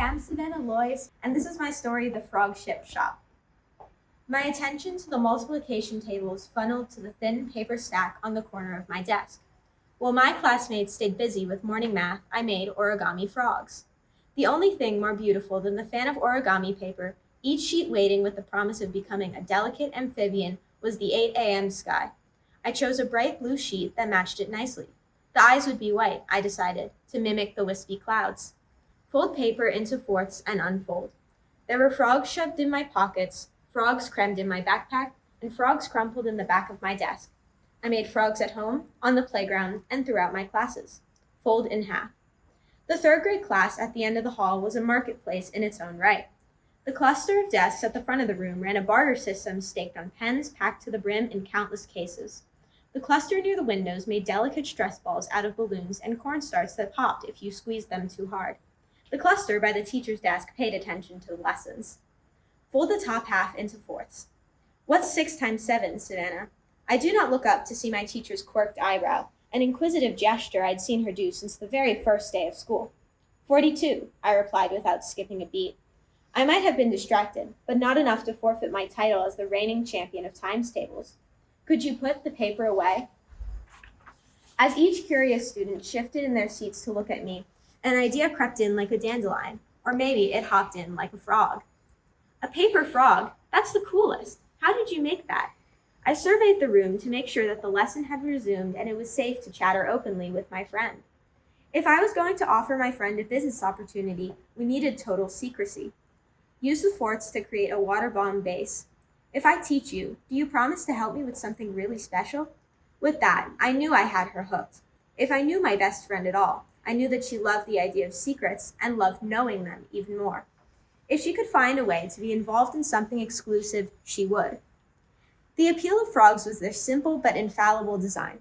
I'm Savanna Lois, and this is my story, The Frogship Shop. My attention to the multiplication tables funneled to the thin paper stack on the corner of my desk. While my classmates stayed busy with morning math, I made origami frogs. The only thing more beautiful than the fan of origami paper, each sheet waiting with the promise of becoming a delicate amphibian, was the 8 a.m. sky. I chose a bright blue sheet that matched it nicely. The eyes would be white, I decided, to mimic the wispy clouds. Fold paper into fourths and unfold. There were frogs shoved in my pockets, frogs crammed in my backpack, and frogs crumpled in the back of my desk. I made frogs at home, on the playground, and throughout my classes. Fold in half. The third grade class at the end of the hall was a marketplace in its own right. The cluster of desks at the front of the room ran a barter system staked on pens packed to the brim in countless cases. The cluster near the windows made delicate stress balls out of balloons and cornstarch that popped if you squeezed them too hard. The cluster by the teacher's desk paid attention to the lessons. Fold the top half into fourths. What's 6 times 7, Savanna? I do not look up to see my teacher's quirked eyebrow, an inquisitive gesture I'd seen her do since the very first day of school. 42, I replied without skipping a beat. I might have been distracted, but not enough to forfeit my title as the reigning champion of times tables. Could you put the paper away? As each curious student shifted in their seats to look at me, an idea crept in like a dandelion, or maybe it hopped in like a frog. A paper frog? That's the coolest. How did you make that? I surveyed the room to make sure that the lesson had resumed and it was safe to chatter openly with my friend. If I was going to offer my friend a business opportunity, we needed total secrecy. Use the forts to create a water bomb base. If I teach you, do you promise to help me with something really special? With that, I knew I had her hooked. If I knew my best friend at all, I knew that she loved the idea of secrets and loved knowing them even more. If she could find a way to be involved in something exclusive, she would. The appeal of frogs was their simple but infallible design.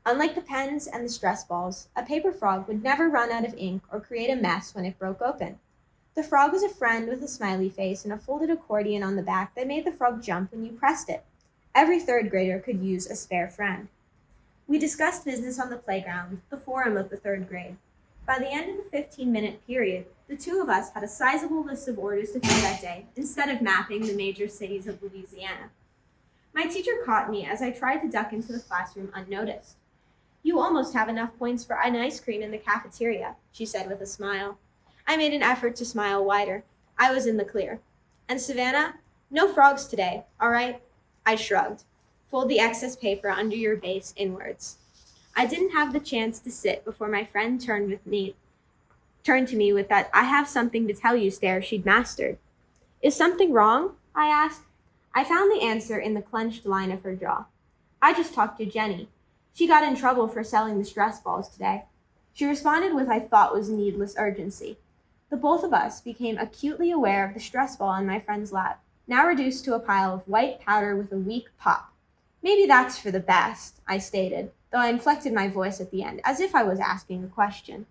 Unlike the pens and the stress balls, a paper frog would never run out of ink or create a mess when it broke open. The frog was a friend with a smiley face and a folded accordion on the back that made the frog jump when you pressed it. Every third grader could use a spare friend. We discussed business on the playground, the forum of the third grade. By the end of the 15-minute period, the two of us had a sizable list of orders to fill that day, instead of mapping the major cities of Louisiana. My teacher caught me as I tried to duck into the classroom unnoticed. You almost have enough points for an ice cream in the cafeteria, she said with a smile. I made an effort to smile wider. I was in the clear. And Savanna, no frogs today, all right? I shrugged. Fold the excess paper under your base inwards. I didn't have the chance to sit before my friend turned to me with that "I have something to tell you" stare she'd mastered. Is something wrong? I asked. I found the answer in the clenched line of her jaw. I just talked to Jenny. She got in trouble for selling the stress balls today. She responded with I thought was needless urgency. The both of us became acutely aware of the stress ball on my friend's lap, now reduced to a pile of white powder with a weak pop. Maybe that's for the best, I stated, though I inflected my voice at the end, as if I was asking a question.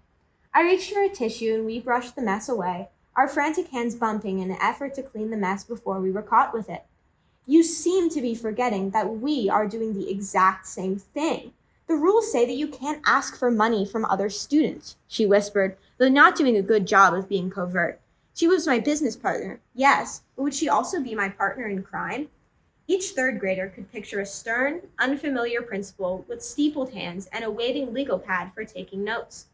I reached for a tissue and we brushed the mess away, our frantic hands bumping in an effort to clean the mess before we were caught with it. You seem to be forgetting that we are doing the exact same thing. The rules say that you can't ask for money from other students, she whispered, though not doing a good job of being covert. She was my business partner, yes, but would she also be my partner in crime? Each third grader could picture a stern, unfamiliar principal with steepled hands and a waving legal pad for taking notes.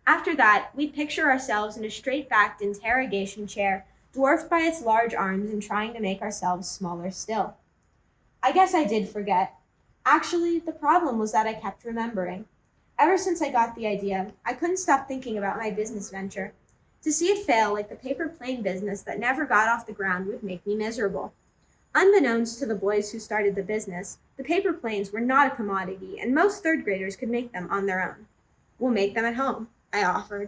After that, we'd picture ourselves in a straight-backed interrogation chair, dwarfed by its large arms and trying to make ourselves smaller still. I guess I did forget. Actually, the problem was that I kept remembering. Ever since I got the idea, I couldn't stop thinking about my business venture. To see it fail like the paper plane business that never got off the ground would make me miserable. Unbeknownst to the boys who started the business, the paper planes were not a commodity, and most third graders could make them on their own. We'll make them at home, I offered.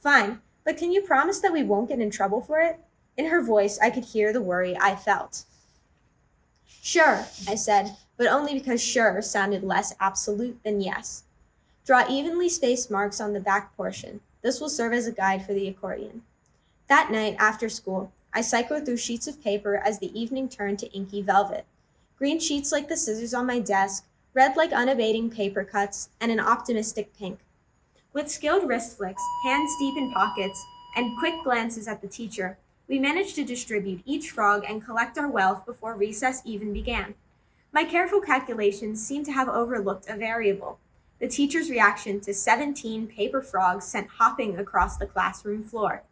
Fine, but can you promise that we won't get in trouble for it? In her voice, I could hear the worry I felt. Sure, I said, but only because sure sounded less absolute than yes. Draw evenly spaced marks on the back portion. This will serve as a guide for the accordion. That night, after school, I cycled through sheets of paper as the evening turned to inky velvet. Green sheets like the scissors on my desk, red like unabating paper cuts, and an optimistic pink. With skilled wrist flicks, hands deep in pockets, and quick glances at the teacher, we managed to distribute each frog and collect our wealth before recess even began. My careful calculations seemed to have overlooked a variable: the teacher's reaction to 17 paper frogs sent hopping across the classroom floor.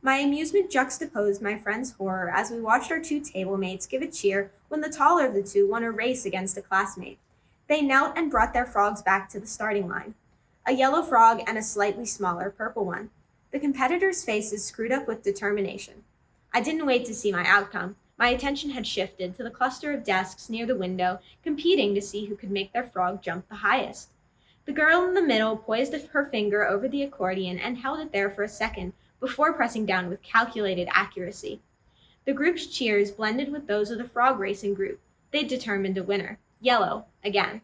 My amusement juxtaposed my friend's horror as we watched our two table mates give a cheer when the taller of the two won a race against a classmate. They knelt and brought their frogs back to the starting line, a yellow frog and a slightly smaller purple one. The competitors' faces screwed up with determination. I didn't wait to see my outcome. My attention had shifted to the cluster of desks near the window, competing to see who could make their frog jump the highest. The girl in the middle poised her finger over the accordion and held it there for a second before pressing down with calculated accuracy. The group's cheers blended with those of the frog racing group. They determined a winner. Yellow, again.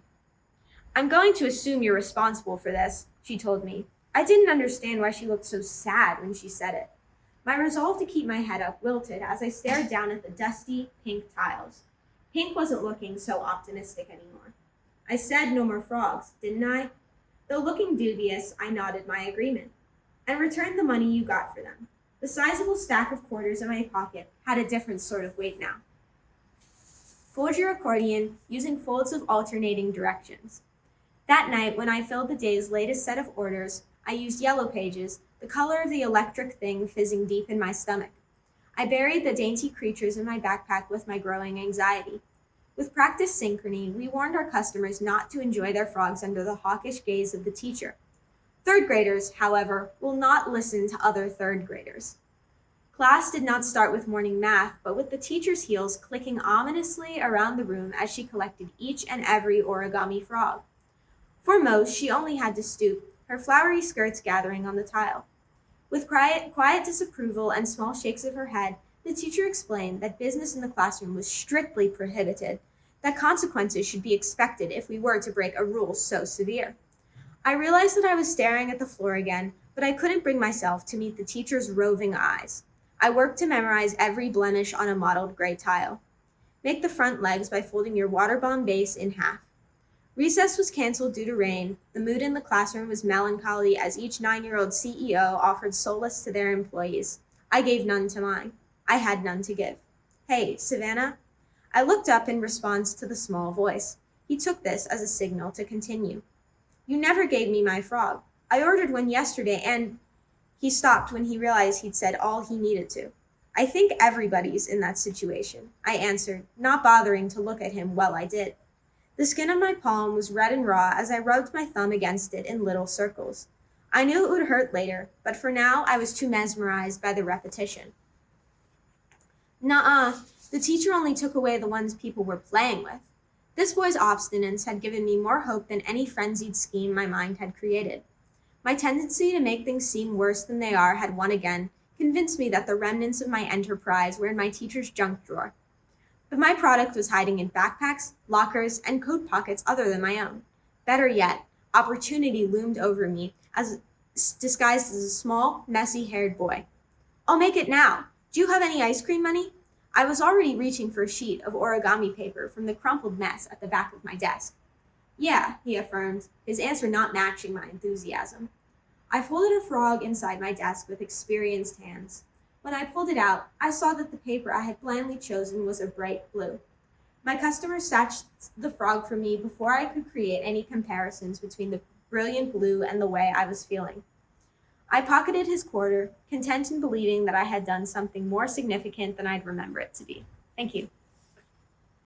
"I'm going to assume you're responsible for this," she told me. I didn't understand why she looked so sad when she said it. My resolve to keep my head up wilted as I stared down at the dusty, pink tiles. Pink wasn't looking so optimistic anymore. I said no more frogs, didn't I? Though looking dubious, I nodded my agreement and returned the money you got for them. The sizable stack of quarters in my pocket had a different sort of weight now. Fold your accordion using folds of alternating directions. That night, when I filled the day's latest set of orders, I used yellow pages, the color of the electric thing fizzing deep in my stomach. I buried the dainty creatures in my backpack with my growing anxiety. With practiced synchrony, we warned our customers not to enjoy their frogs under the hawkish gaze of the teacher. Third graders, however, will not listen to other third graders. Class did not start with morning math, but with the teacher's heels clicking ominously around the room as she collected each and every origami frog. For most, she only had to stoop, her flowery skirts gathering on the tile. With quiet disapproval and small shakes of her head, the teacher explained that business in the classroom was strictly prohibited, that consequences should be expected if we were to break a rule so severe. I realized that I was staring at the floor again, but I couldn't bring myself to meet the teacher's roving eyes. I worked to memorize every blemish on a mottled gray tile. Make the front legs by folding your water bomb base in half. Recess was canceled due to rain. The mood in the classroom was melancholy as each 9-year-old CEO offered solace to their employees. I gave none to mine. I had none to give. "Hey, Savanna?" I looked up in response to the small voice. He took this as a signal to continue. "You never gave me my frog. I ordered one yesterday and—" He stopped when he realized he'd said all he needed to. "I think everybody's in that situation," I answered, not bothering to look at him while I did. The skin of my palm was red and raw as I rubbed my thumb against it in little circles. I knew it would hurt later, but for now I was too mesmerized by the repetition. "Nuh-uh, the teacher only took away the ones people were playing with." This boy's obstinance had given me more hope than any frenzied scheme my mind had created. My tendency to make things seem worse than they are had won again, convinced me that the remnants of my enterprise were in my teacher's junk drawer. But my product was hiding in backpacks, lockers, and coat pockets other than my own. Better yet, opportunity loomed over me as disguised as a small, messy-haired boy. "I'll make it now. Do you have any ice cream money?" I was already reaching for a sheet of origami paper from the crumpled mess at the back of my desk. "Yeah," he affirmed, his answer not matching my enthusiasm. I folded a frog inside my desk with experienced hands. When I pulled it out, I saw that the paper I had blindly chosen was a bright blue. My customer snatched the frog from me before I could create any comparisons between the brilliant blue and the way I was feeling. I pocketed his quarter, content in believing that I had done something more significant than I'd remember it to be. Thank you.